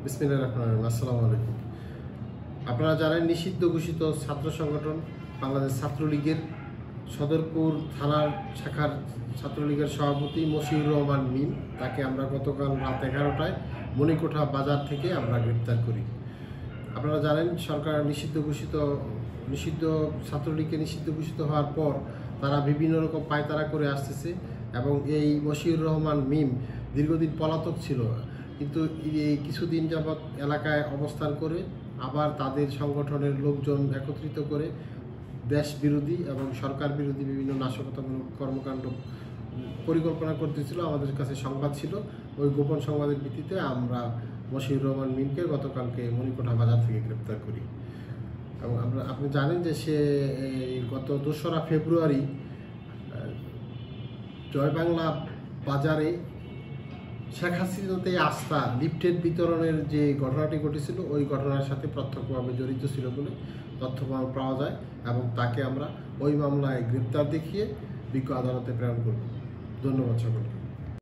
বিসমিল্লাহির রহমানির রহিম। আসসালামু আলাইকুম। আপনারা জানেন নিষিদ্ধ ঘোষিত ছাত্র সংগঠন বাংলাদেশ ছাত্রলীগের সদরপুর থানার শাখার ছাত্রলীগের সভাপতি মশিউর রহমান মিম, তাকে আমরা গতকাল রাত 11টায় মণিকোঠা বাজার থেকে আমরা গ্রেপ্তার করি। আপনারা জানেন সরকার নিষিদ্ধ ছাত্রলীগকে নিষিদ্ধ ঘোষিত হওয়ার পর তারা বিভিন্ন রকম পায়তারা করে আসতেছে এবং এই মশিউর রহমান মিম দীর্ঘদিন পলাতক ছিল, কিন্তু এই কিছুদিন যাবৎ এলাকায় অবস্থান করে আবার তাদের সংগঠনের লোকজন একত্রিত করে দেশ বিরোধী এবং সরকার বিরোধী বিভিন্ন নাশকতামূলক কর্মকাণ্ড পরিকল্পনা করতেছিল। আমাদের কাছে সংবাদ ছিল, ওই গোপন সংবাদের ভিত্তিতে আমরা মশিউর রহমান মিমকে গতকালকে মণিকোঠা বাজার থেকে গ্রেপ্তার করি। এবং আপনি জানেন যে সে গত 2রা ফেব্রুয়ারি জয়বাংলা বাজারে শেখ হাসিনাতে আস্থা লিফটেড বিতরণের যে ঘটনাটি ঘটেছিল ওই ঘটনার সাথে প্রত্যক্ষভাবে জড়িত ছিল বলে তথ্য পাওয়া যায় এবং তাকে আমরা ওই মামলায় গ্রেপ্তার দেখিয়ে বিজ্ঞ আদালতে প্রেরণ করব। ধন্যবাদ সকলকে।